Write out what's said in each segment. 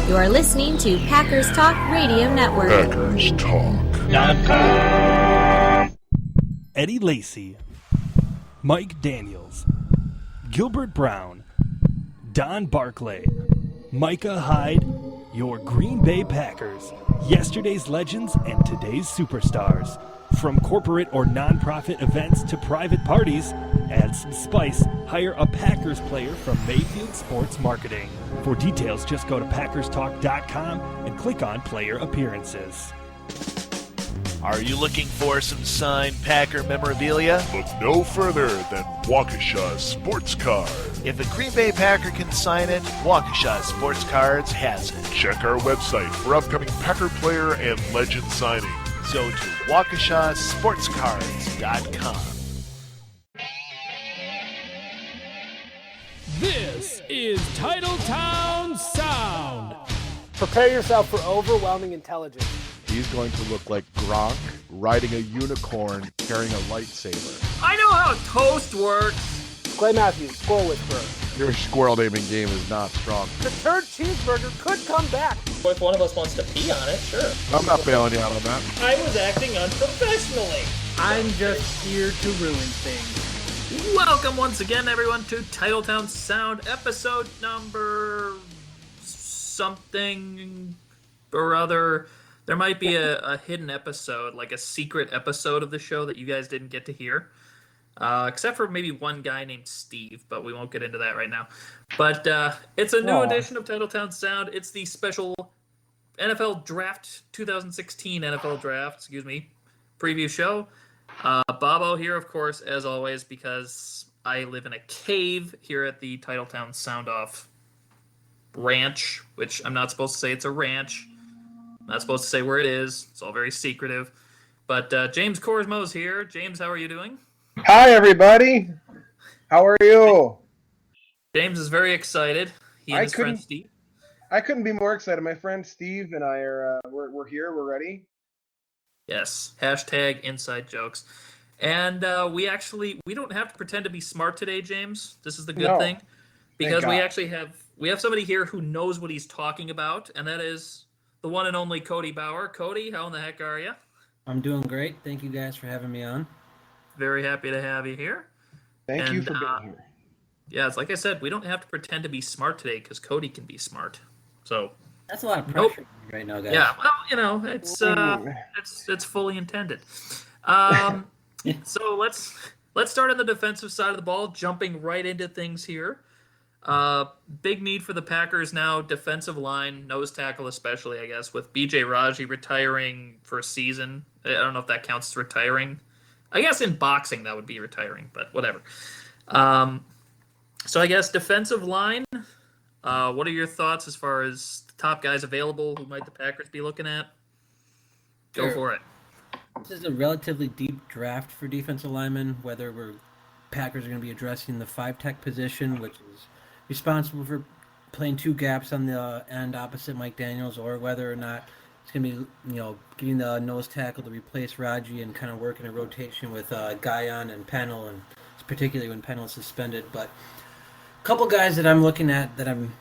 You are listening to Packers Talk Radio Network. Packers Talk. Eddie Lacy, Mike Daniels, Gilbert Brown, Don Barclay, Micah Hyde, your Green Bay Packers, yesterday's legends and today's superstars. From corporate or non-profit events to private parties, add some spice, hire a Packers player from Mayfield Sports Marketing. For details, just go to PackersTalk.com and click on Player Appearances. Are you looking for some signed Packer memorabilia? Look no further than Waukesha Sports Card. If a Green Bay Packer can sign it, Waukesha Sports Cards has it. Check our website for upcoming Packer player and legend signings. Go to WaukeshaSportsCards.com. This is Titletown Sound. Prepare yourself for overwhelming intelligence. He's going to look like Gronk riding a unicorn carrying a lightsaber. I know how toast works. Clay Matthews, Squirrel Whisperer. Your squirrel naming game is not strong. The turd cheeseburger could come back. If one of us wants to pee on it, sure. I'm not bailing you out on that. I was acting unprofessionally. I'm just here to ruin things. Welcome once again, everyone, to Titletown Sound, episode number something or other. There might be a hidden episode, like a secret episode of the show that you guys didn't get to hear. Except for maybe one guy named Steve, but we won't get into that right now. But it's a new edition of Titletown Sound. It's the special NFL Draft 2016 NFL Draft, preview show. Bobbo here, of course, as always, because I live in a cave here at the Titletown Sound Off Ranch, which I'm not supposed to say it's a ranch. I'm not supposed to say where it is. It's all very secretive. But James Korsmo is here. James, how are you doing? Hi, everybody. How are you? James is very excited. He and his friend Steve. I couldn't be more excited. My friend Steve and I are we're here. We're ready. Yes. Hashtag inside jokes. And we don't have to pretend to be smart today, James. This is the good thing. Because we actually have somebody here who knows what he's talking about, and that is the one and only Cody Bauer. Cody, how in the heck are you? I'm doing great. Thank you guys for having me on. Very happy to have you here. Thank you for being here. Yeah, it's like I said, we don't have to pretend to be smart today because Cody can be smart. So that's a lot of pressure right now, guys. Yeah, well, it's fully intended. So let's start on the defensive side of the ball, jumping right into things here. Big need for the Packers now, defensive line, nose tackle especially, I guess, with B.J. Raji retiring for a season. I don't know if that counts as retiring. I guess in boxing that would be retiring, but whatever. So I guess defensive line, what are your thoughts as far as the top guys available? Who might the Packers be looking at? Go for it. This is a relatively deep draft for defensive linemen, whether Packers are going to be addressing the 5-tech position, which is responsible for playing two gaps on the end opposite Mike Daniels, or whether or not it's going to be, getting the nose tackle to replace Raji and kind of working a rotation with Guyon and Pennell, and particularly when Pennell is suspended. But a couple guys that I'm looking at that I'm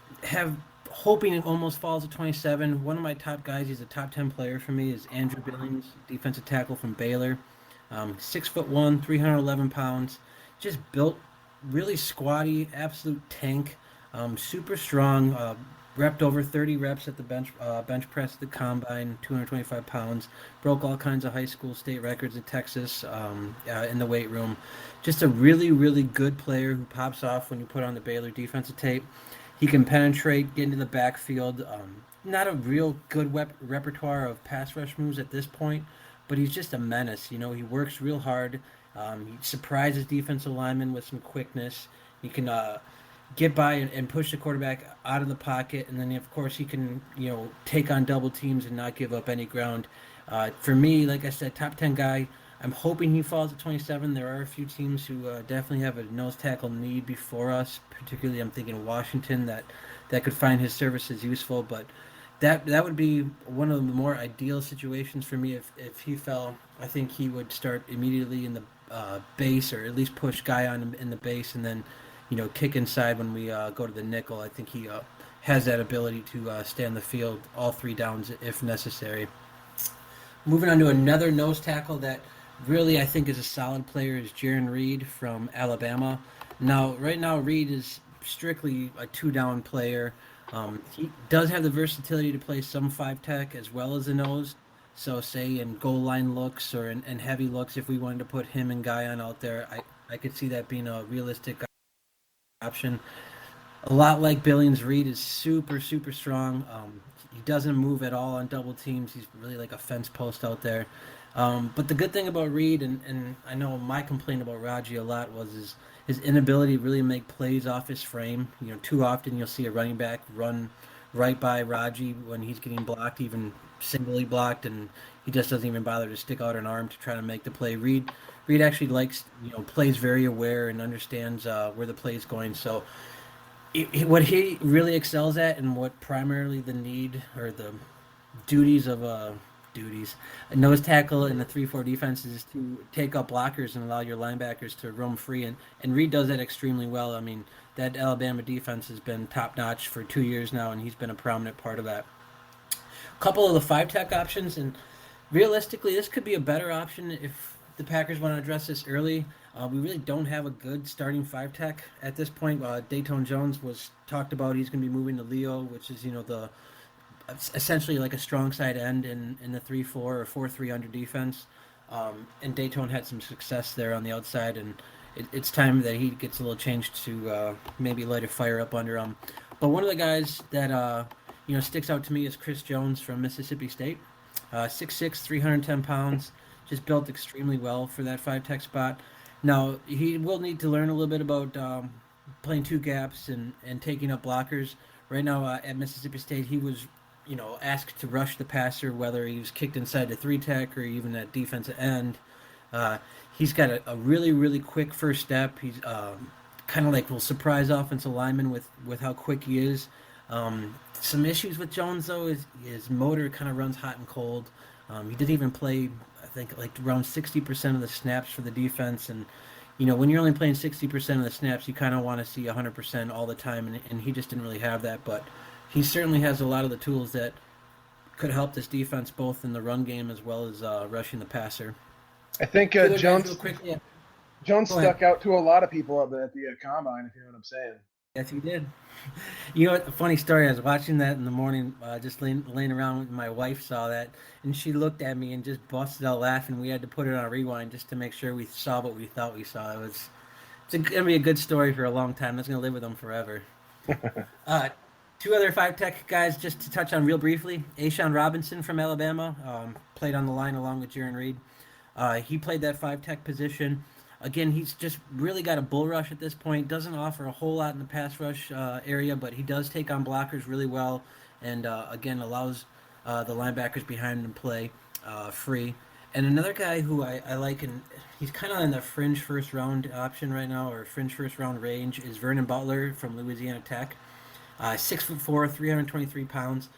hoping it almost falls to 27. One of my top guys, he's a top 10 player for me, is Andrew Billings, defensive tackle from Baylor. 6'1", 311 pounds, just built really squatty, absolute tank, super strong. Repped over 30 reps at the bench press at the combine, 225 pounds. Broke all kinds of high school state records in Texas in the weight room. Just a really, really good player who pops off when you put on the Baylor defensive tape. He can penetrate, get into the backfield. Not a real good repertoire of pass rush moves at this point, but he's just a menace. He works real hard. He surprises defensive linemen with some quickness. He can get by and push the quarterback out of the pocket, and then of course he can take on double teams and not give up any ground. For me, like I said, top 10 guy. I'm hoping he falls at 27. There are a few teams who definitely have a nose tackle need before us. Particularly, I'm thinking Washington that could find his services useful. But that would be one of the more ideal situations for me if he fell. I think he would start immediately in the base, or at least push Guyon in the base, and then kick inside when we go to the nickel. I think he has that ability to stay on the field all 3 downs if necessary. Moving on to another nose tackle that really I think is a solid player is Jaron Reed from Alabama. Right now, Reed is strictly a 2-down player. He does have the versatility to play some 5-tech as well as a nose. So say in goal line looks or in heavy looks, if we wanted to put him and Guyon out there, I could see that being a realistic option. A lot like Billings, Reed is super, super strong. He doesn't move at all on double teams. He's really like a fence post out there. But the good thing about Reed, and I know my complaint about Raji a lot was his inability to really make plays off his frame. Too often you'll see a running back run right by Raji when he's getting blocked, even singly blocked, and he just doesn't even bother to stick out an arm to try to make the play. Reed actually likes, plays very aware and understands where the play is going. So what he really excels at, and what primarily the need or the duties of a nose tackle in the 3-4 defense is to take up blockers and allow your linebackers to roam free, and Reed does that extremely well. I mean, that Alabama defense has been top notch for 2 years now, and he's been a prominent part of that. A couple of the 5-tech options, and realistically, this could be a better option if the Packers want to address this early. We really don't have a good starting 5-tech at this point. Dayton Jones was talked about. He's going to be moving to Leo, which is the essentially like a strong side end in the 3-4 or 4-3 under defense. And Dayton had some success there on the outside, and it's time that he gets a little change to maybe light a fire up under him. But one of the guys that sticks out to me is Chris Jones from Mississippi State. 6'6", 310 pounds, just built extremely well for that 5-tech spot. Now, he will need to learn a little bit about playing 2 gaps and taking up blockers. Right now at Mississippi State, he was asked to rush the passer, whether he was kicked inside the 3-tech or even at defensive end. He's got a really, really quick first step. He's kind of like will surprise offensive linemen with how quick he is. Some issues with Jones, though, is his motor kind of runs hot and cold. He didn't even play, I think, like around 60% of the snaps for the defense. And, when you're only playing 60% of the snaps, you kind of want to see 100% all the time. And he just didn't really have that. But he certainly has a lot of the tools that could help this defense both in the run game as well as rushing the passer. I think Jones stuck out to a lot of people at the combine, if you know what I'm saying. Yes, he did. A funny story, I was watching that in the morning, just laying around with my wife, saw that, and she looked at me and just busted out laughing. We had to put it on a rewind just to make sure we saw what we thought we saw. It's going to be a good story for a long time. It's going to live with them forever. 2 other 5-tech guys just to touch on real briefly. Ashawn Robinson from Alabama played on the line along with Jaron Reed. He played that 5-tech position. Again, he's just really got a bull rush at this point. Doesn't offer a whole lot in the pass rush area, but he does take on blockers really well, and again allows the linebackers behind him to play free. And another guy who I like, and he's kind of in the fringe first round option right now, or fringe first round range, is Vernon Butler from Louisiana Tech. 6'4", 323 pounds.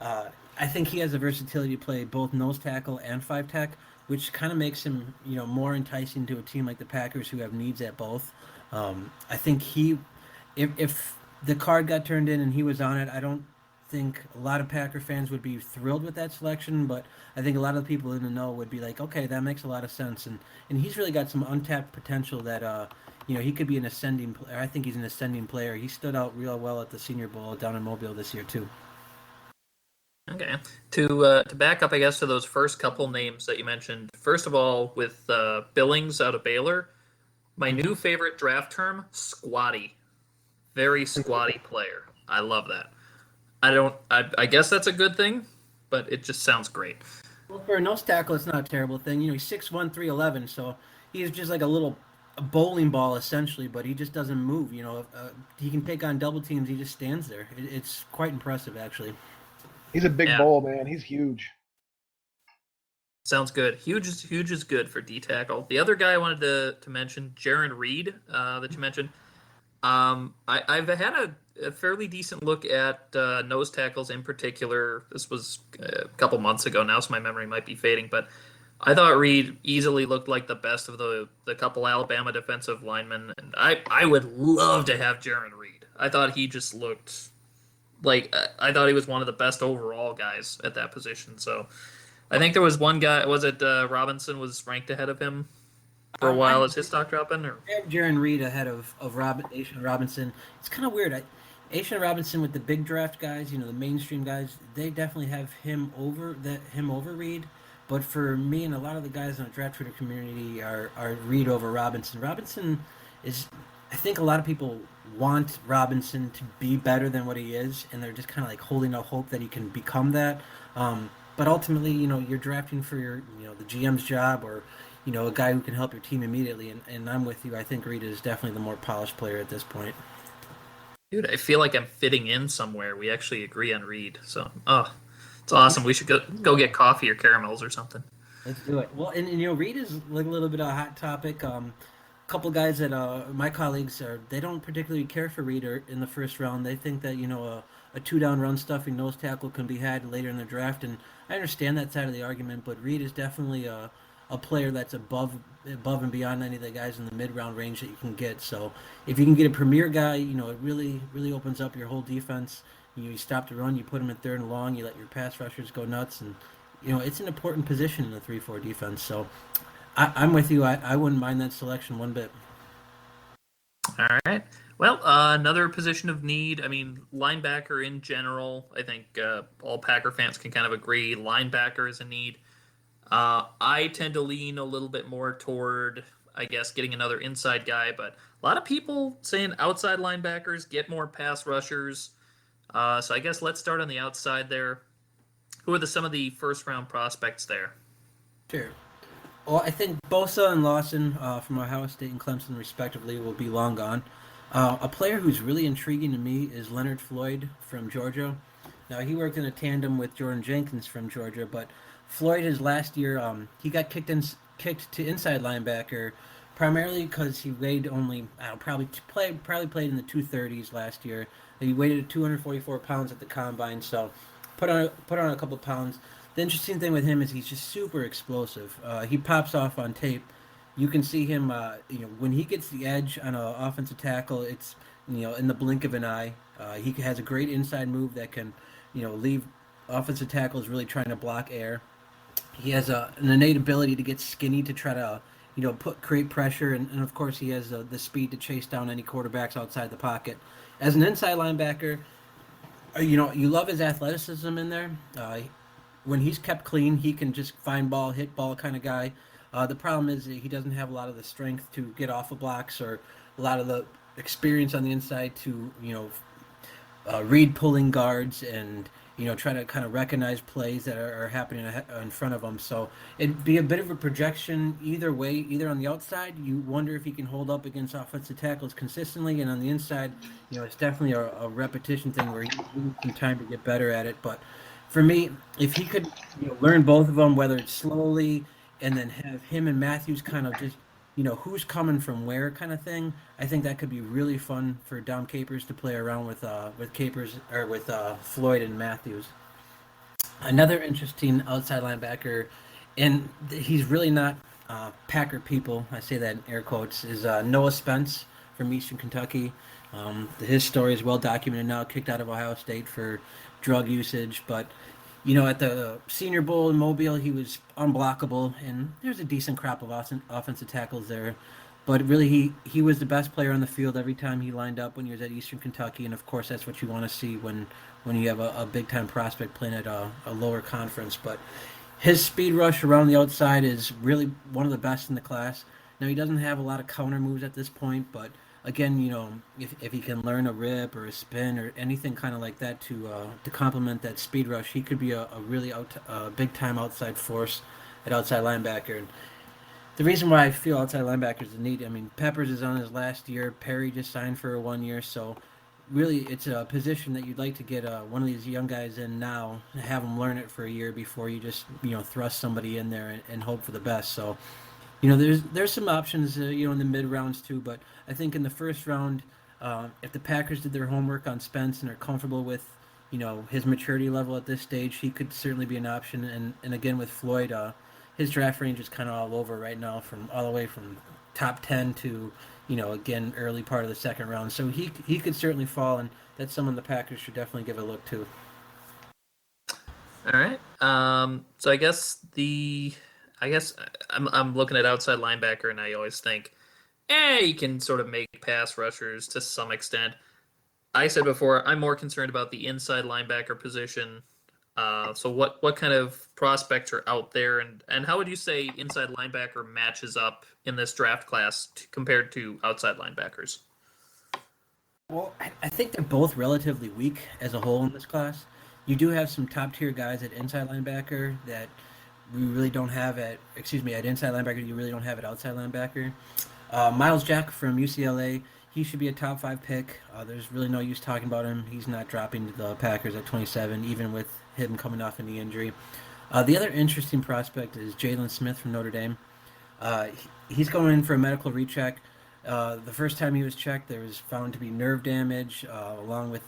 I think he has the versatility to play both nose tackle and 5-tech, which kind of makes him, more enticing to a team like the Packers who have needs at both. I think if the card got turned in and he was on it, I don't think a lot of Packer fans would be thrilled with that selection, but I think a lot of the people in the know would be like, okay, that makes a lot of sense. And he's really got some untapped potential that, he could be an ascending player. I think he's an ascending player. He stood out real well at the Senior Bowl down in Mobile this year, too. Okay. To back up, I guess, to those first couple names that you mentioned, first of all, with Billings out of Baylor, my new favorite draft term, squatty. Very squatty player. I love that. I guess that's a good thing, but it just sounds great. Well, for a nose tackle, it's not a terrible thing. He's 6'1", 311, so he's just like a bowling ball, essentially, but he just doesn't move. He can take on double teams. He just stands there. It's quite impressive, actually. He's a big bull, man. He's huge. Sounds good. Huge is good for D-tackle. The other guy I wanted to mention, Jaron Reed, that you mentioned. I've had a fairly decent look at nose tackles in particular. This was a couple months ago now, so my memory might be fading, but I thought Reed easily looked like the best of the couple Alabama defensive linemen, and I would love to have Jaron Reed. I thought he just looked I thought he was one of the best overall guys at that position. So I think there was one guy. Was it Robinson was ranked ahead of him for a while? Is his stock dropping? Or I have Jaron Reed ahead of Asian Robinson. It's kind of weird. Asian Robinson with the big draft guys, the mainstream guys, they definitely have him over Reed. But for me and a lot of the guys in the draft Twitter community are Reed over Robinson. Robinson is, I think a lot of people want Robinson to be better than what he is, and they're just kind of like holding out hope that he can become that. But ultimately, you're drafting for the GM's job or, a guy who can help your team immediately. And I'm with you. I think Reed is definitely the more polished player at this point. dude, I feel like I'm fitting in somewhere. We actually agree on Reed. So, it's awesome. We should go get coffee or caramels or something. Let's do it. Well, and Reed is like a little bit of a hot topic. A couple guys that my colleagues they don't particularly care for Reed in the first round. They think that a two-down run stuffing nose tackle can be had later in the draft, and I understand that side of the argument. But Reed is definitely a player that's above and beyond any of the guys in the mid-round range that you can get. So if you can get a premier guy, it really opens up your whole defense. You stop the run, you put him in third and long, you let your pass rushers go nuts, and it's an important position in the 3-4 defense. So I'm with you. I wouldn't mind that selection one bit. All right. Well, another position of need. I mean, linebacker in general. I think all Packer fans can kind of agree. Linebacker is a need. I tend to lean a little bit more toward, I guess, getting another inside guy. But a lot of people saying outside linebackers get more pass rushers. So I guess let's start on the outside there. Who are some of the first-round prospects there? Sure. Well, I think Bosa and Lawson from Ohio State and Clemson, respectively, will be long gone. A player who's really intriguing to me is Leonard Floyd from Georgia. Now, he worked in a tandem with Jordan Jenkins from Georgia, but Floyd, his last year, he got kicked to inside linebacker primarily because he weighed only, probably played in the 230s last year. He weighed 244 pounds at the combine, so put on a couple pounds. The interesting thing with him is he's just super explosive. He pops off on tape. You can see him, when he gets the edge on an offensive tackle, it's, in the blink of an eye. He has a great inside move that can, leave offensive tackles really trying to block air. He has an innate ability to get skinny to try to, create pressure, and of course he has the speed to chase down any quarterbacks outside the pocket. As an inside linebacker, you love his athleticism in there. When he's kept clean, he can just find ball, hit ball kind of guy. The problem is that he doesn't have a lot of the strength to get off of blocks or a lot of the experience on the inside to, read pulling guards and, try to kind of recognize plays that are happening in front of him. So it'd be a bit of a projection either way. Either on the outside, you wonder if he can hold up against offensive tackles consistently, and on the inside, it's definitely a repetition thing where he needs some time to get better at it. But for me, if he could learn both of them, whether it's slowly and then have him and Matthews kind of just, who's coming from where kind of thing, I think that could be really fun for Dom Capers to play around with Capers or with Floyd and Matthews. Another interesting outside linebacker, and he's really not Packer people, I say that in air quotes, is Noah Spence from Eastern Kentucky. His story is well documented now, kicked out of Ohio State for drug usage, but at the Senior Bowl in Mobile, he was unblockable, and there's a decent crop of offensive tackles there. But really, he was the best player on the field every time he lined up when he was at Eastern Kentucky, and of course, that's what you want to see when you have a big-time prospect playing at a lower conference. But his speed rush around the outside is really one of the best in the class. Now, he doesn't have a lot of counter moves at this point, but again, if he can learn a rip or a spin or anything kind of like that to complement that speed rush, he could be a really big time outside force at outside linebacker. And the reason why I feel outside linebacker is a need. I mean, Peppers is on his last year. Perry just signed for 1 year, so really it's a position that you'd like to get one of these young guys in now and have them learn it for a year before you just thrust somebody in there and hope for the best. So. There's some options, in the mid rounds too, but I think in the first round, if the Packers did their homework on Spence and are comfortable with, his maturity level at this stage, he could certainly be an option. And again, with Floyd, his draft range is kind of all over right now, from all the way from top 10 to, again, early part of the second round. So he could certainly fall, and that's someone the Packers should definitely give a look to. All right. So I guess I'm looking at outside linebacker, and I always think, you can sort of make pass rushers to some extent. I said before, I'm more concerned about the inside linebacker position. So what kind of prospects are out there, and how would you say inside linebacker matches up in this draft class compared to outside linebackers? Well, I think they're both relatively weak as a whole in this class. You do have some top-tier guys at inside linebacker that we really don't have at inside linebacker, you really don't have at outside linebacker. Miles Jack from UCLA, he should be a top 5 pick. There's really no use talking about him. He's not dropping to the Packers at 27, even with him coming off a knee injury. The other interesting prospect is Jalen Smith from Notre Dame. He's going in for a medical recheck. The first time he was checked, there was found to be nerve damage, along with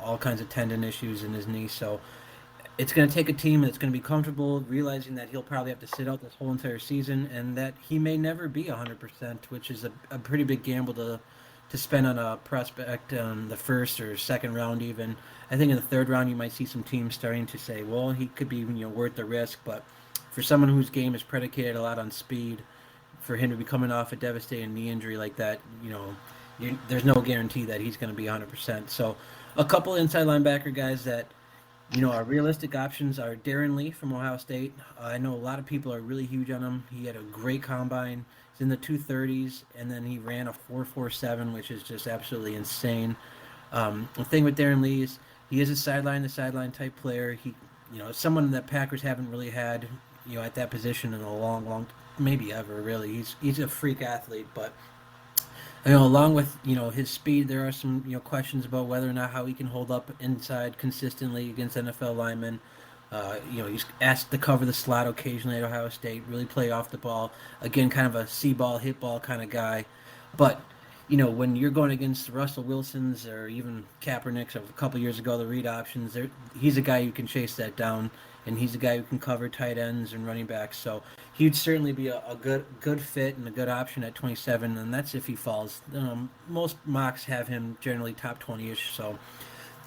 all kinds of tendon issues in his knee. So it's going to take a team that's going to be comfortable, realizing that he'll probably have to sit out this whole entire season, and that he may never be 100%, which is a pretty big gamble to spend on a prospect on the first or second round even. I think in the third round you might see some teams starting to say, well, he could be worth the risk, but for someone whose game is predicated a lot on speed, for him to be coming off a devastating knee injury like that, there's no guarantee that he's going to be 100%. So a couple inside linebacker guys that our realistic options are Darren Lee from Ohio State. I know a lot of people are really huge on him. He had a great combine. He's in the 230s, and then he ran a 4.47, which is just absolutely insane. The thing with Darren Lee is he is a sideline-to-sideline type player. He, someone that Packers haven't really had, at that position in a long, maybe ever really. He's a freak athlete, but along with his speed, there are some questions about whether or not how he can hold up inside consistently against NFL linemen. He's asked to cover the slot occasionally at Ohio State, really play off the ball. Again, kind of a see ball, hit ball kind of guy. But when you're going against Russell Wilson's or even Kaepernick's of a couple years ago, the read options, he's a guy who can chase that down, and he's a guy who can cover tight ends and running backs. So he'd certainly be a good fit and a good option at 27, and that's if he falls. Most mocks have him generally top 20-ish. So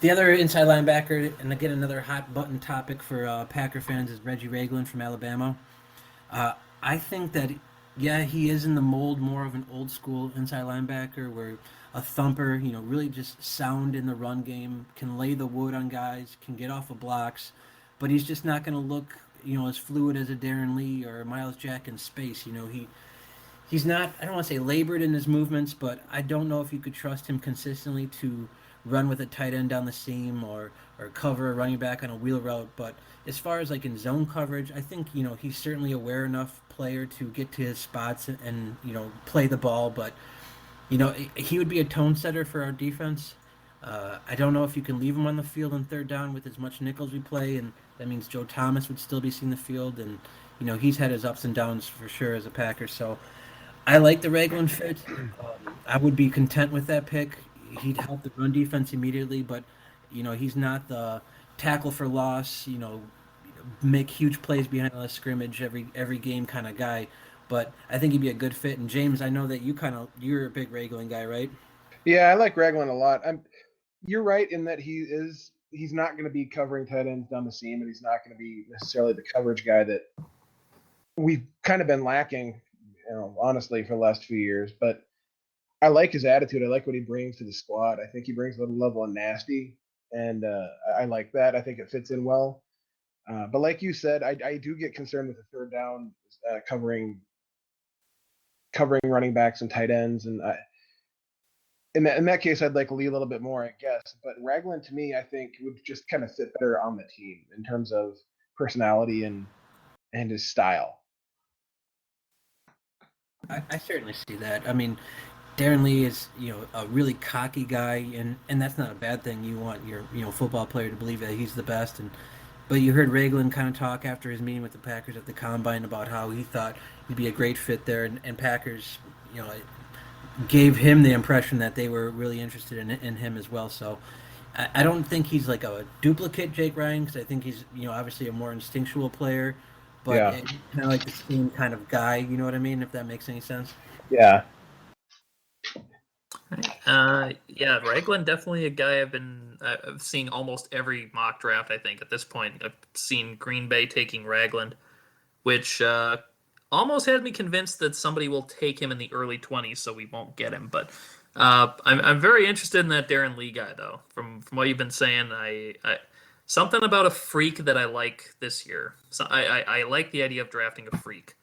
the other inside linebacker, and again another hot button topic for Packer fans, is Reggie Ragland from Alabama. I think that he is in the mold more of an old school inside linebacker, where a thumper, really just sound in the run game, can lay the wood on guys, can get off of blocks, but he's just not going to look, as fluid as a Darren Lee or Miles Jack in space. He's not, I don't want to say labored in his movements, but I don't know if you could trust him consistently to run with a tight end down the seam or cover a running back on a wheel route. But as far as in zone coverage, I think, he's certainly aware enough player to get to his spots and play the ball. But, he would be a tone setter for our defense. I don't know if you can leave him on the field on third down with as much nickel as we play, and that means Joe Thomas would still be seeing the field, and he's had his ups and downs for sure as a Packer. So I like the Ragland fit. I would be content with that pick. He'd help the run defense immediately, but he's not the tackle for loss, make huge plays behind the scrimmage every game kind of guy. But I think he'd be a good fit. And James, I know that you're a big Ragland guy, right? Yeah, I like Ragland a lot. You're right in that he's not going to be covering tight ends down the seam, and he's not going to be necessarily the coverage guy that we've kind of been lacking, honestly, for the last few years. But I like his attitude. I like what he brings to the squad. I think he brings a little level of nasty, and I like that. I think it fits in well. But like you said, I do get concerned with the third down covering running backs and tight ends, and in that case, I'd like Lee a little bit more, I guess. But Ragland, to me, I think would just kind of fit better on the team in terms of personality and his style. I certainly see that. I mean, Darren Lee is, a really cocky guy, and that's not a bad thing. You want your, football player to believe that he's the best. But you heard Ragland kind of talk after his meeting with the Packers at the Combine about how he thought he'd be a great fit there, and Packers, gave him the impression that they were really interested in him as well. So I don't think he's like a duplicate Jake Ryan, because I think he's, obviously a more instinctual player, but kind of like the same kind of guy, you know what I mean, if that makes any sense. Yeah. Yeah, Ragland definitely a guy I've been seeing almost every mock draft. I think at this point I've seen Green Bay taking Ragland, which almost had me convinced that somebody will take him in the early 20s, so we won't get him. But I'm very interested in that Darren Lee guy, though. From what you've been saying, I something about a freak that I like this year. So I like the idea of drafting a freak.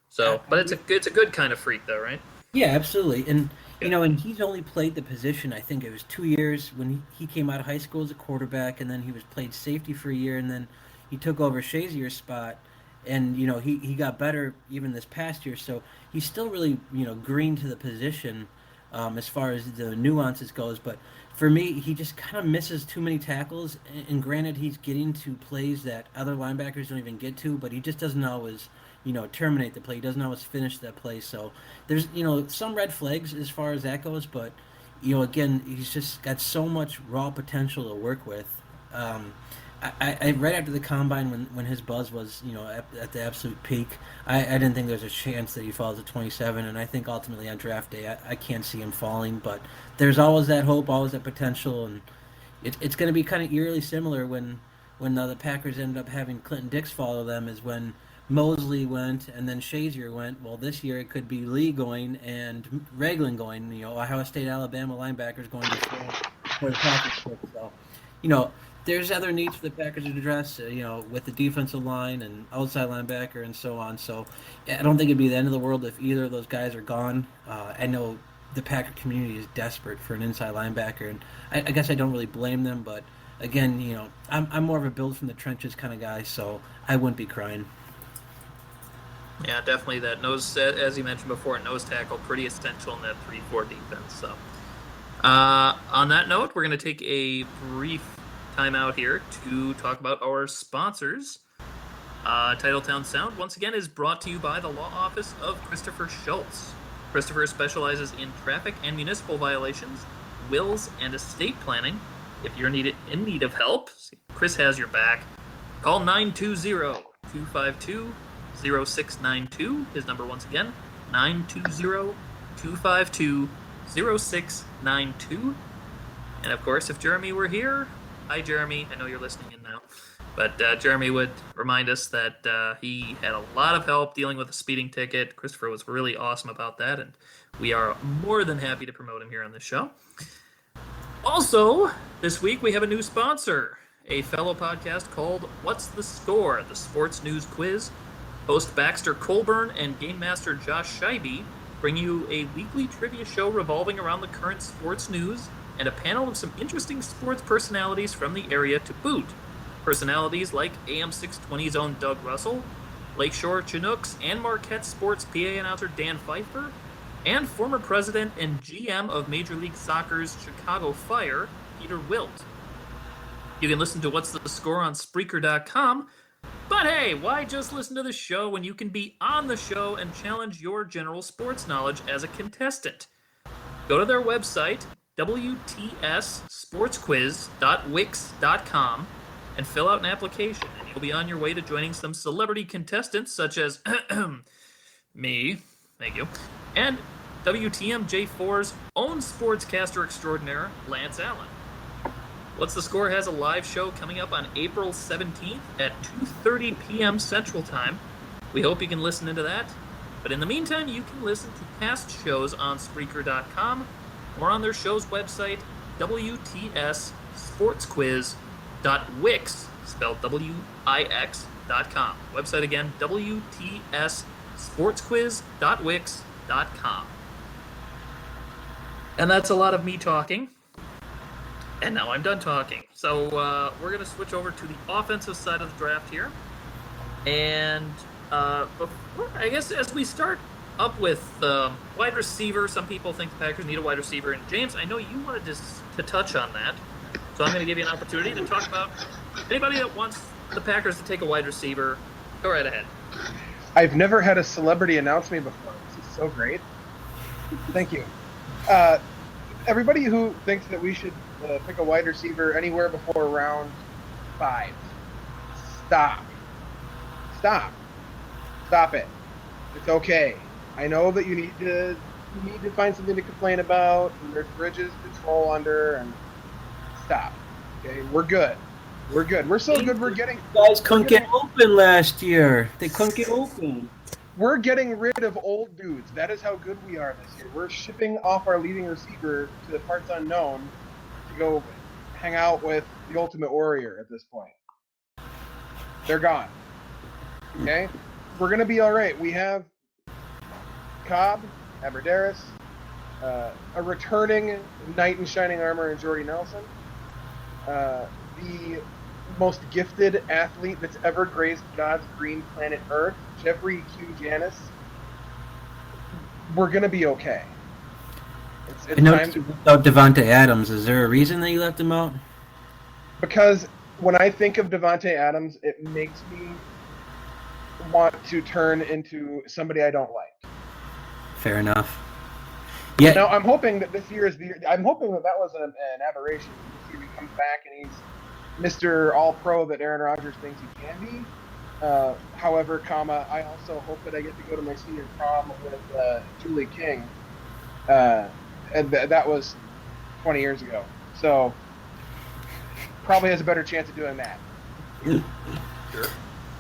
So, but it's a good kind of freak, though, right? Yeah, absolutely. And and he's only played the position, I think it was 2 years when he came out of high school as a quarterback, and then he was played safety for a year, and then he took over Shazier's spot, and he got better even this past year. So he's still really green to the position as far as the nuances goes. But for me, he just kind of misses too many tackles. And granted, he's getting to plays that other linebackers don't even get to, but he just doesn't always terminate the play. He doesn't always finish that play. So there's, some red flags as far as that goes, but, again, he's just got so much raw potential to work with. I right after the combine when his buzz was, at the absolute peak, I didn't think there was a chance that he falls to 27, and I think ultimately on draft day I can't see him falling, but there's always that hope, always that potential, and it's going to be kind of eerily similar when the Packers ended up having Clinton Dix follow them, is when Mosley went, and then Shazier went. Well, this year it could be Lee going and Ragland going. Ohio State, Alabama linebackers going for the Packers pick. So, there's other needs for the Packers to address. With the defensive line and outside linebacker and so on. So, I don't think it'd be the end of the world if either of those guys are gone. I know the Packer community is desperate for an inside linebacker, and I guess I don't really blame them. But again, I'm more of a build from the trenches kind of guy, so I wouldn't be crying. Yeah, definitely that nose, as you mentioned before, nose tackle, pretty essential in that 3-4 defense. So, on that note, we're going to take a brief time out here to talk about our sponsors. Titletown Sound, once again, is brought to you by the law office of Christopher Schultz. Christopher specializes in traffic and municipal violations, wills, and estate planning. If you're in need of help, Chris has your back. Call 920-252 0692. His number once again, 920-252-0692. And of course, if Jeremy were here, hi Jeremy, I know you're listening in now, but Jeremy would remind us that he had a lot of help dealing with a speeding ticket. Christopher was really awesome about that, and we are more than happy to promote him here on this show. Also, this week we have a new sponsor, a fellow podcast called What's the Score? The Sports News Quiz. Host Baxter Colburn and Game Master Josh Scheibe bring you a weekly trivia show revolving around the current sports news and a panel of some interesting sports personalities from the area to boot. Personalities like AM 620's own Doug Russell, Lakeshore Chinooks and Marquette Sports PA announcer Dan Pfeiffer, and former president and GM of Major League Soccer's Chicago Fire, Peter Wilt. You can listen to What's the Score on Spreaker.com. But hey, why just listen to the show when you can be on the show and challenge your general sports knowledge as a contestant? Go to their website, wtsportsquiz.wix.com, and fill out an application, and you'll be on your way to joining some celebrity contestants such as me, thank you, and WTMJ4's own sportscaster extraordinaire, Lance Allen. What's the Score has a live show coming up on April 17th at 2:30 p.m. Central Time. We hope you can listen into that. But in the meantime, you can listen to past shows on Spreaker.com or on their show's website, WTSsportsquiz.wix, spelled W-I-X.com. Website again, WTSsportsquiz.wix.com. And that's a lot of me talking. And now I'm done talking. So we're going to switch over to the offensive side of the draft here. And before, I guess as we start up with wide receiver, some people think the Packers need a wide receiver. And James, I know you wanted to touch on that. So I'm going to give you an opportunity to talk about anybody that wants the Packers to take a wide receiver. Go right ahead. I've never had a celebrity announce me before. This is so great. Thank you. Everybody who thinks that we should pick a wide receiver anywhere before round 5, stop it. It's okay. I know that you need to you need to find something to complain about, and there's bridges to troll under, and stop. Okay, we're good. We're good. We're so good. We're getting guys couldn't get open last year. They couldn't get open. We're getting rid of old dudes. That is how good we are this year. We're shipping off our leading receiver to the parts unknown to go hang out with the Ultimate Warrior at this point. They're gone. Okay? We're going to be all right. We have Cobb, Aberdaris, a returning knight in shining armor in Jordy Nelson, the most gifted athlete that's ever graced God's green planet Earth, Jeffrey Q. Janis. We're going to be okay. It's I know time to... without Devontae Adams. Is there a reason that you left him out? Because when I think of Devontae Adams, it makes me want to turn into somebody I don't like. Fair enough. Yeah. Now, I'm hoping that this year is the year. I'm hoping that was an aberration. This year he comes back and he's Mr. All-Pro that Aaron Rodgers thinks he can be. However, I also hope that I get to go to my senior prom with Julie King. And that was 20 years ago. So, probably has a better chance of doing that. Sure.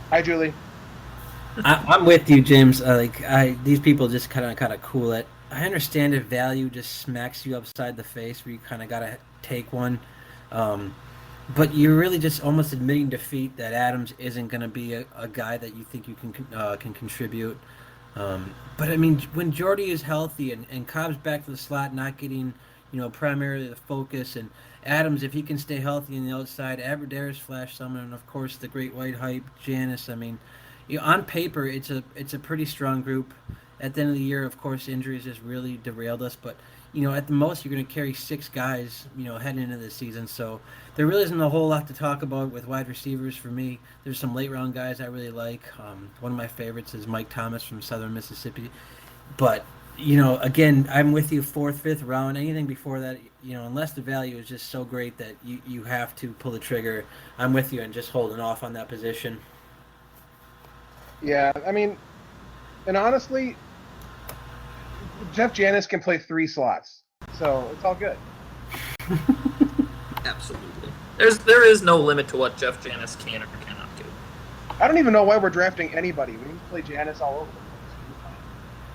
Hi, Julie. I'm with you, James. These people just kind of cool it. I understand if value just smacks you upside the face where you kind of got to take one. But you're really just almost admitting defeat that Adams isn't going to be a guy that you think you can contribute. But I mean, when Jordy is healthy and Cobb's back to the slot, not getting primarily the focus, and Adams, if he can stay healthy on the outside, Aberdaris flash summon, and of course the Great White Hype, Janis. I mean, on paper it's a pretty strong group. At the end of the year, of course, injuries just really derailed us, but at the most you're going to carry 6 guys, heading into the season. So there really isn't a whole lot to talk about with wide receivers for me. There's some late round guys I really like. One of my favorites is Mike Thomas from Southern Mississippi. But, again, I'm with you 4th, 5th round. Anything before that, unless the value is just so great that you have to pull the trigger, I'm with you and just holding off on that position. Yeah, I mean, and honestly, Jeff Janis can play 3 slots, so it's all good. Absolutely. There is no limit to what Jeff Janis can or cannot do. I don't even know why we're drafting anybody. We need to play Janis all over the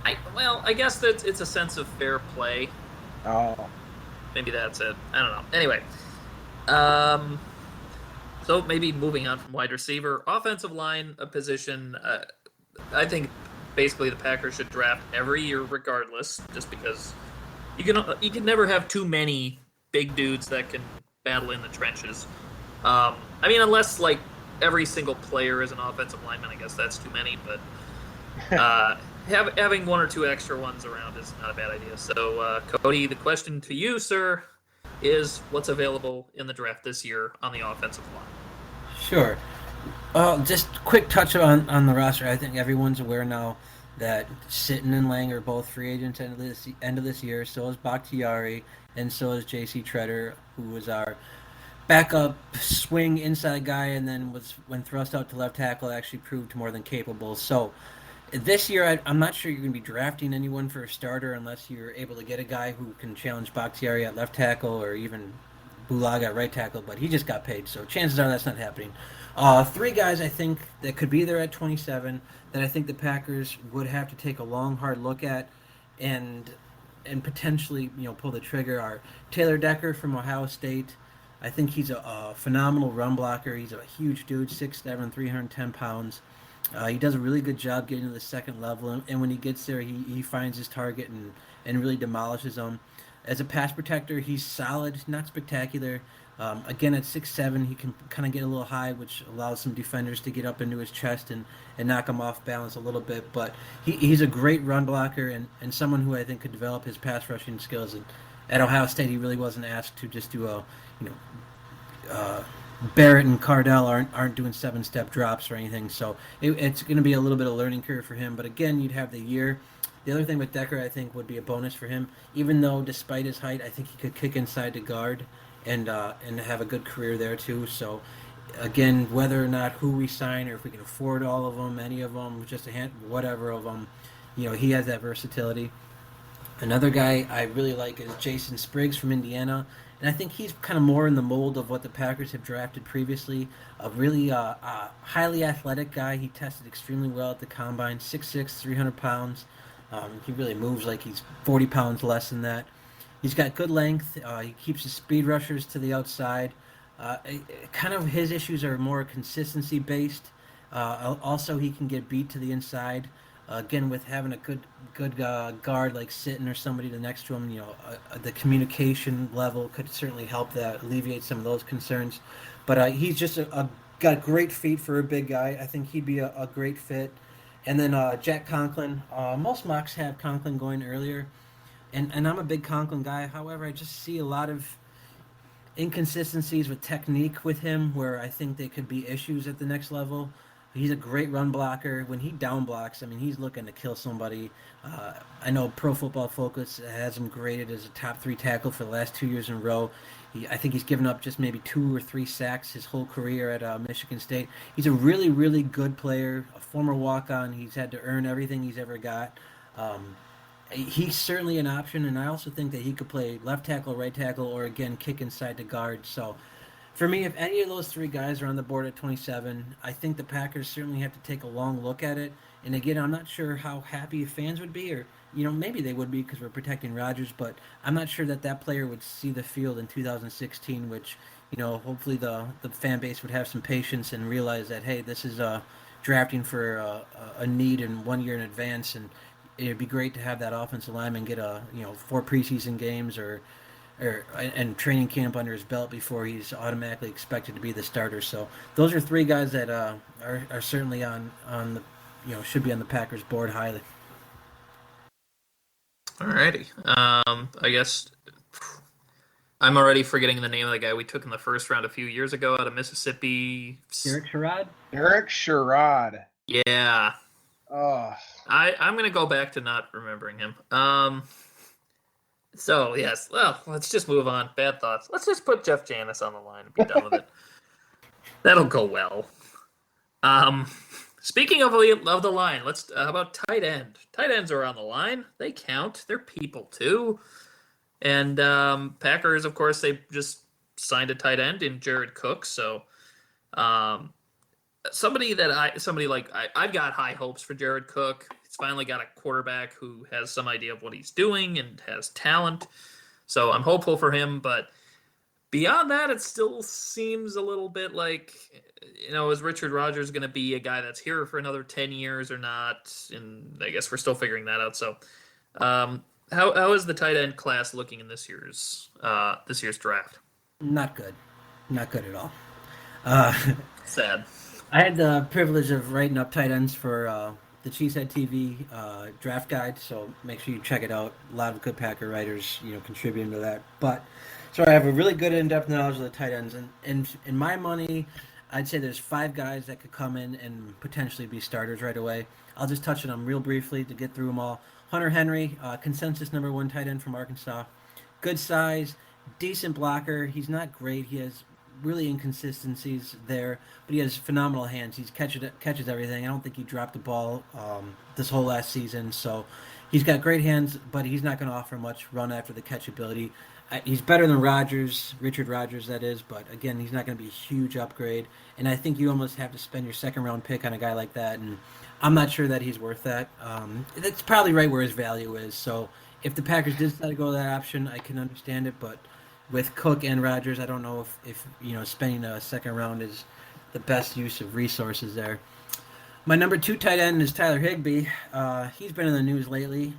place. I guess that it's a sense of fair play. Oh. Maybe that's it. I don't know. Anyway. So maybe moving on from wide receiver, offensive line, a position, I think basically the Packers should draft every year regardless, just because you can never have too many big dudes that can battle in the trenches. I mean, unless like every single player is an offensive lineman, I guess that's too many, but having 1 or 2 extra ones around is not a bad idea. So, Cody, the question to you, sir, is what's available in the draft this year on the offensive line? Sure. Just quick touch on the roster. I think everyone's aware now that Sitton and Lang are both free agents end of this year. So is Bakhtiari, and so is J.C. Treader, who was our backup swing inside guy, and then when thrust out to left tackle, actually proved more than capable. So this year, I'm not sure you're going to be drafting anyone for a starter unless you're able to get a guy who can challenge Bakhtiari at left tackle or even Bulaga at right tackle, but he just got paid, so chances are that's not happening. 3 guys I think that could be there at 27 that I think the Packers would have to take a long, hard look at and potentially pull the trigger are Taylor Decker from Ohio State. I think he's a phenomenal run blocker. He's a huge dude, 6'7", 310 pounds. He does a really good job getting to the second level, and when he gets there, he finds his target and really demolishes them. As a pass protector, he's solid, not spectacular. Again, at 6'7", he can kind of get a little high, which allows some defenders to get up into his chest and knock him off balance a little bit. But he's a great run blocker and someone who I think could develop his pass rushing skills. And at Ohio State, he really wasn't asked to just do Barrett and Cardell aren't doing 7-step drops or anything. So it's going to be a little bit of a learning curve for him. But again, you'd have the year. The other thing with Decker, I think, would be a bonus for him. Even though, despite his height, I think he could kick inside to guard and have a good career there too. So, again, whether or not who we sign or if we can afford all of them, any of them, just a hand, whatever of them, he has that versatility. Another guy I really like is Jason Spriggs from Indiana, and I think he's kind of more in the mold of what the Packers have drafted previously. A really highly athletic guy. He tested extremely well at the combine. 6'6", 300 pounds. He really moves like he's 40 pounds less than that. He's got good length. He keeps his speed rushers to the outside. Kind of his issues are more consistency based. Also, he can get beat to the inside. Again, with having a good guard like Sitton or somebody next to him, the communication level could certainly help that alleviate some of those concerns. But he's just got great feet for a big guy. I think he'd be a great fit. And then Jack Conklin. Most mocks have Conklin going earlier, and I'm a big Conklin guy. However, I just see a lot of inconsistencies with technique with him where I think they could be issues at the next level. He's a great run blocker. When he down blocks, I mean, he's looking to kill somebody. I know Pro Football Focus has him graded as a top 3 tackle for the last 2 years in a row. I think he's given up just maybe 2 or 3 sacks his whole career at Michigan State. He's a really, really good player, a former walk-on. He's had to earn everything he's ever got. He's certainly an option, and I also think that he could play left tackle, right tackle, or again, kick inside the guard. So for me, if any of those 3 guys are on the board at 27, I think the Packers certainly have to take a long look at it. And again, I'm not sure how happy fans would be, or maybe they would be because we're protecting Rodgers, but I'm not sure that player would see the field in 2016, which, hopefully the fan base would have some patience and realize that, hey, this is drafting for a need in 1 year in advance, and it'd be great to have that offensive lineman get 4 preseason games and training camp under his belt before he's automatically expected to be the starter. So those are 3 guys that are certainly on the should be on the Packers board highly. Alrighty. I guess I'm already forgetting the name of the guy we took in the first round a few years ago out of Mississippi. Eric Sherrod? Eric Sherrod. Yeah. Oh. I'm going to go back to not remembering him. So, yes. Well, let's just move on. Bad thoughts. Let's just put Jeff Janis on the line and be done with it. That'll go well. Speaking of the line, let's how about tight end? Tight ends are on the line. They count. They're people too. And Packers, of course, they just signed a tight end in Jared Cook. So I've got high hopes for Jared Cook. He's finally got a quarterback who has some idea of what he's doing and has talent. So I'm hopeful for him, but beyond that, it still seems a little bit like, is Richard Rodgers going to be a guy that's here for another 10 years or not? And I guess we're still figuring that out. So how is the tight end class looking in this year's draft? Not good. Not good at all. Sad. I had the privilege of writing up tight ends for the CheeseheadTV draft guide, so make sure you check it out. A lot of good Packer writers, contributing to that. But so I have a really good in-depth knowledge of the tight ends, and in my money, I'd say there's 5 guys that could come in and potentially be starters right away. I'll just touch on them real briefly to get through them all. Hunter Henry, consensus number 1 tight end from Arkansas. Good size, decent blocker. He's not great. He has really inconsistencies there, but he has phenomenal hands. He catches everything. I don't think he dropped the ball this whole last season, so he's got great hands, but he's not going to offer much run after the catch ability. He's better than Richard Rodgers, that is, but again, he's not going to be a huge upgrade, and I think you almost have to spend your second-round pick on a guy like that, and I'm not sure that he's worth that. That's probably right where his value is, so if the Packers did decide to go that option, I can understand it, but with Cook and Rodgers, I don't know if spending a second round is the best use of resources there. My number 2 tight end is Tyler Higbee. He's been in the news lately.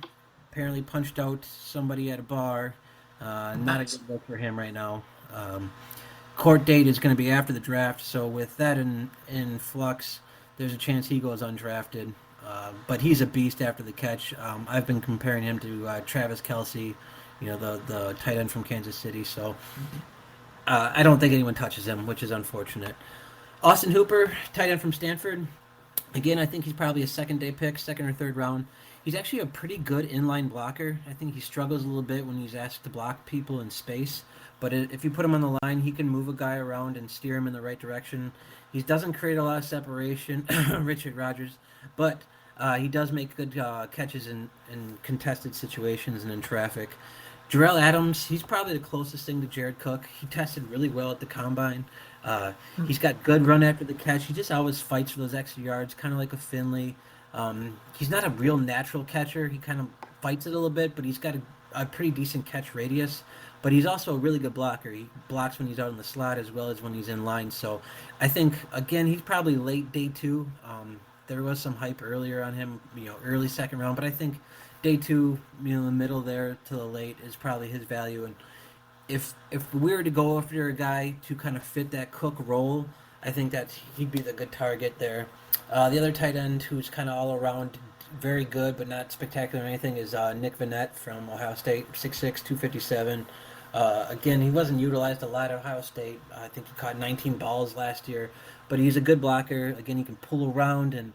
Apparently punched out somebody at a bar. Not a good look for him right now. Court date is going to be after the draft, so with that in flux, there's a chance he goes undrafted. But he's a beast after the catch. I've been comparing him to Travis Kelce, the tight end from Kansas City. So I don't think anyone touches him, which is unfortunate. Austin Hooper, tight end from Stanford. Again, I think he's probably a second-day pick, second or third round. He's actually a pretty good inline blocker. I think he struggles a little bit when he's asked to block people in space. But if you put him on the line, he can move a guy around and steer him in the right direction. He doesn't create a lot of separation, Richard Rodgers. But He does make good catches in contested situations and in traffic. Jarrell Adams, he's probably the closest thing to Jared Cook. He tested really well at the combine. He's got good run after the catch. He just always fights for those extra yards, kind of like a Finley. He's not a real natural catcher. He kind of fights it a little bit, but he's got a pretty decent catch radius. But he's also a really good blocker. He blocks when he's out in the slot as well as when he's in line. So I think, again, he's probably late day 2. There was some hype earlier on him, early second round, but I think day 2, the middle there to the late is probably his value. And if we were to go after a guy to kind of fit that Cook role, I think that he'd be the good target there. The other tight end who's kind of all around very good but not spectacular or anything is Nick Vanette from Ohio State, 6'6", 257. Again, he wasn't utilized a lot at Ohio State. I think he caught 19 balls last year, but he's a good blocker. Again, he can pull around and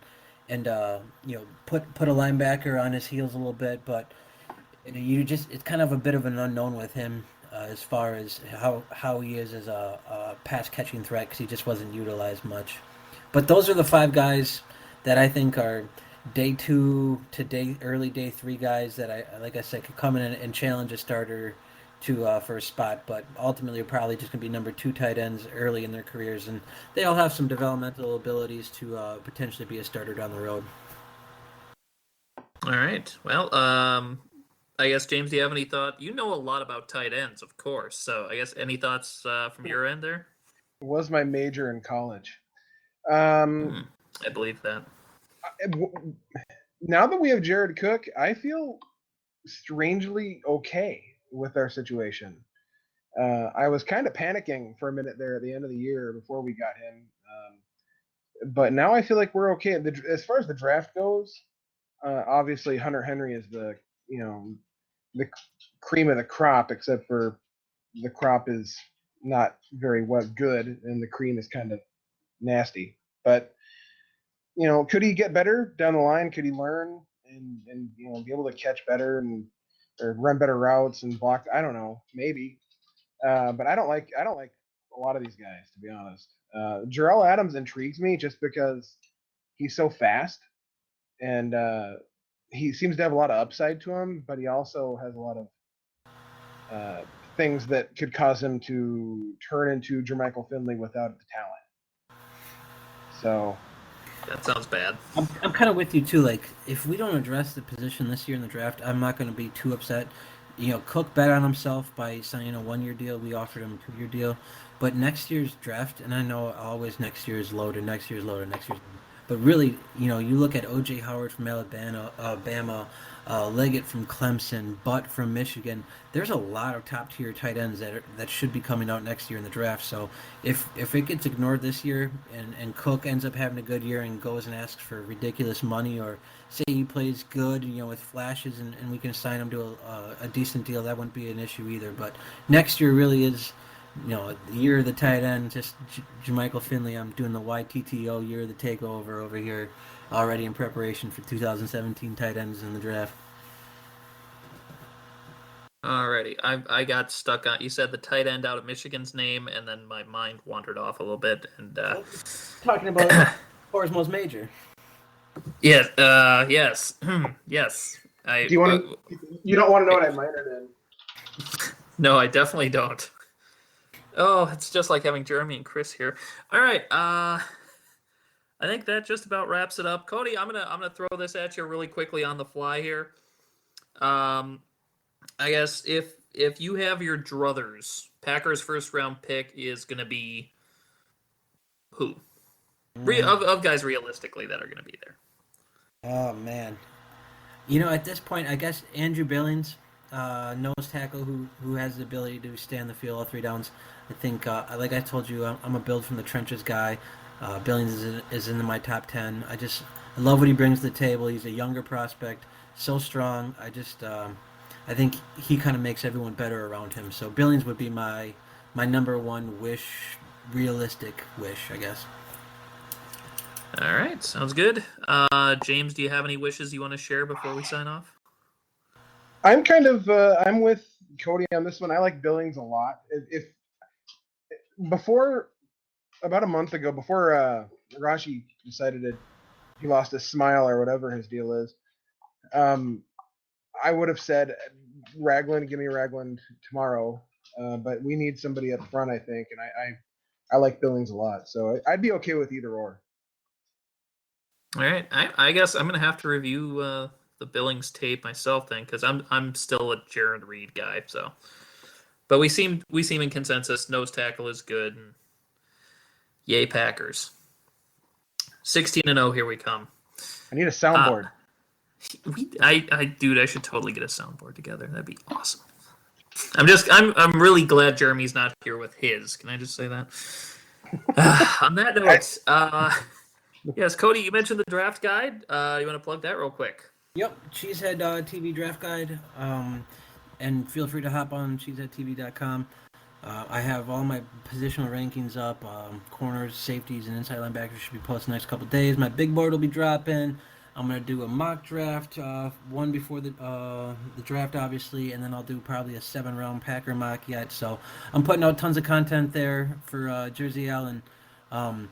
put a linebacker on his heels a little bit, but it's kind of a bit of an unknown with him as far as how he is as a pass catching threat, because he just wasn't utilized much. But those are the 5 guys that I think are day 2 to early day 3 guys that like I said, could come in and challenge a starter for a spot, but ultimately are probably just going to be number 2 tight ends early in their careers, and they all have some developmental abilities to potentially be a starter down the road. All right. Well, I guess, James, do you have any thought? You know a lot about tight ends, of course. So I guess any thoughts from your end there? It was my major in college. I believe that. Now that we have Jared Cook, I feel strangely okay with our situation. I was kind of panicking for a minute there at the end of the year before we got him. But now I feel like we're okay. As far as the draft goes, obviously Hunter Henry is the cream of the crop, except for the crop is not very good and the cream is kind of nasty. But could he get better down the line? Could he learn and be able to catch better or run better routes and block? I don't know, maybe. But I don't like a lot of these guys, to be honest. Jarrell Adams intrigues me just because he's so fast and he seems to have a lot of upside to him, but he also has a lot of things that could cause him to turn into Jermichael Finley without the talent. So that sounds bad. I'm kind of with you too. Like, if we don't address the position this year in the draft, I'm not going to be too upset. Cook bet on himself by signing a 1-year deal. We offered him a 2-year deal. But next year's draft, and I know always next year is loaded, but really, you look at O.J. Howard from Alabama, Leggett from Clemson, Butt from Michigan. There's a lot of top-tier tight ends that should be coming out next year in the draft. So if it gets ignored this year and Cook ends up having a good year and goes and asks for ridiculous money, or say he plays good, with flashes and we can sign him to a decent deal, that wouldn't be an issue either. But next year really is, the year of the tight end, just Jermichael Finley. I'm doing the YTTO year of the takeover over here already in preparation for 2017 tight ends in the draft. Alrighty, I got stuck on. You said the tight end out of Michigan's name, and then my mind wandered off a little bit. And talking about Korsmo's major. Yes, yes, yes. Do you want to? You don't want to know what I minored in? No, I definitely don't. Oh, it's just like having Jeremy and Chris here. All right, I think that just about wraps it up. Cody, I'm gonna throw this at you really quickly on the fly here. I guess if you have your druthers, Packers' first round pick is gonna be who? Of guys realistically that are gonna be there. Oh man, at this point, I guess Andrew Billings, nose tackle who has the ability to stay on the field all 3 downs. I think, like I told you, I'm a build from the trenches guy. Billings is in my top 10. I love what he brings to the table. He's a younger prospect, so strong. I think he kind of makes everyone better around him. So Billings would be my number 1 realistic wish, I guess. All right, sounds good. James, do you have any wishes you want to share before we sign off? I'm kind of I'm with Cody on this one. I like Billings a lot. If before about a month ago, before Rashi decided to he lost his smile or whatever his deal is. I would have said Ragland, give me Ragland tomorrow, but we need somebody up front, I think, and I like Billings a lot, so I'd be okay with either or. All right, I guess I'm gonna have to review the Billings tape myself then, because I'm still a Jared Reed guy. So, but we seem in consensus. Nose tackle is good. And yay Packers! 16-0. Here we come. I need a soundboard. Dude, I should totally get a soundboard together. That'd be awesome. I'm really glad Jeremy's not here with his. Can I just say that? On that note, yes, Cody, you mentioned the draft guide. You want to plug that real quick? Yep, CheeseheadTV draft guide. And feel free to hop on CheeseheadTV.com. I have all my positional rankings up. Corners, safeties, and inside linebackers should be posted the next couple days. My big board will be dropping. I'm going to do a mock draft, one before the draft, obviously, and then I'll do probably a 7-round Packer mock yet. So I'm putting out tons of content there for Jersey Allen. And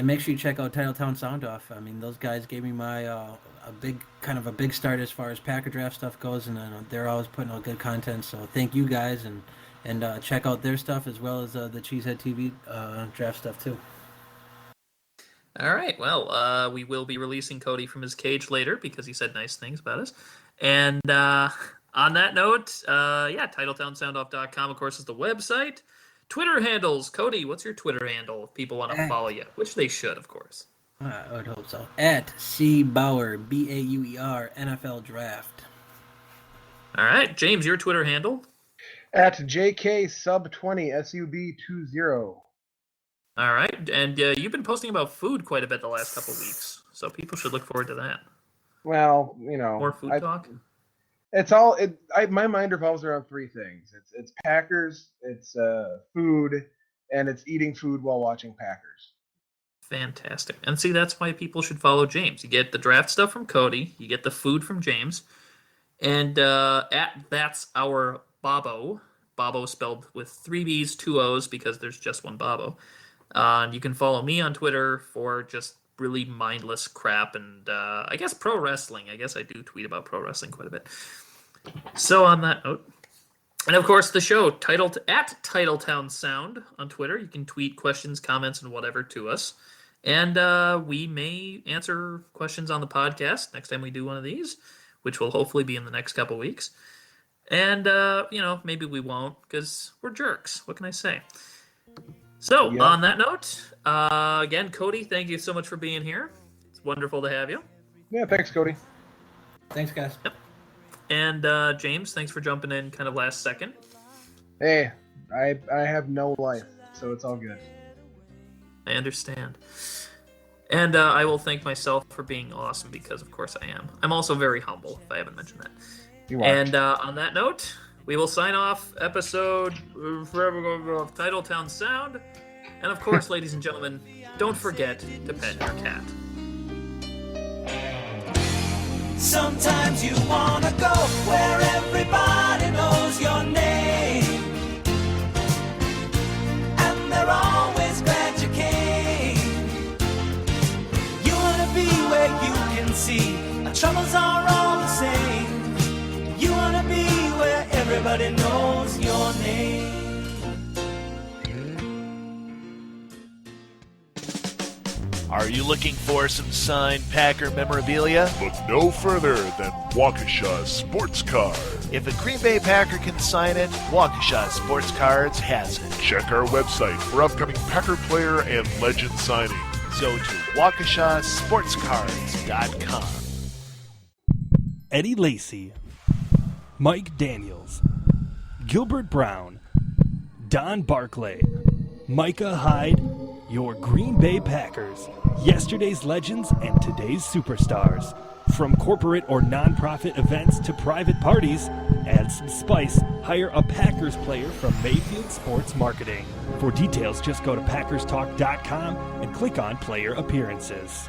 make sure you check out Titletown Sound Off. I mean, those guys gave me my a big start as far as Packer draft stuff goes, and they're always putting out good content. So thank you guys, and check out their stuff as well as the Cheesehead TV draft stuff too. All right. Well, we will be releasing Cody from his cage later because he said nice things about us. And on that note, TitletownSoundoff.com, of course, is the website. Twitter handles. Cody, what's your Twitter handle if people want to follow you? Which they should, of course. I would hope so. At C Bauer, Bauer, NFL Draft. All right. James, your Twitter handle? At JK Sub20, SUB20. All right, and you've been posting about food quite a bit the last couple of weeks, so people should look forward to that. Well, more food talk. It's all. My mind revolves around three things. It's Packers, it's food, and it's eating food while watching Packers. Fantastic, and see that's why people should follow James. You get the draft stuff from Cody, you get the food from James, and that's our Bobbo. Bobbo spelled with 3 B's, 2 O's because there's just one Bobbo. And you can follow me on Twitter for just really mindless crap and I guess pro wrestling. I guess I do tweet about pro wrestling quite a bit. So on that note, and of course the show titled at Titletown Sound on Twitter. You can tweet questions, comments, and whatever to us. And we may answer questions on the podcast next time we do one of these, which will hopefully be in the next couple weeks. And, maybe we won't because we're jerks. What can I say? So, on that note, again, Cody, thank you so much for being here. It's wonderful to have you. Yeah, thanks, Cody. Thanks, guys. Yep. And, James, thanks for jumping in kind of last second. Hey, I have no life, so it's all good. I understand. And I will thank myself for being awesome because, of course, I am. I'm also very humble, if I haven't mentioned that. You are. And on that note, we will sign off episode of Titletown Sound. And of course, ladies and gentlemen, don't forget to pet your cat. Sometimes you wanna go where everybody knows your name, and they're always glad you came. You wanna be where you can see our troubles are all the same. You wanna be where everybody knows your name. Are you looking for some signed Packer memorabilia? Look no further than Waukesha Sports Card. If a Green Bay Packer can sign it, Waukesha Sports Cards has it. Check our website for upcoming Packer player and legend signings. Go to WaukeshaSportsCards.com. Eddie Lacy, Mike Daniels, Gilbert Brown, Don Barclay, Micah Hyde, your Green Bay Packers, yesterday's legends and today's superstars. From corporate or nonprofit events to private parties, add some spice, hire a Packers player from Mayfield Sports Marketing. For details, just go to PackersTalk.com and click on Player Appearances.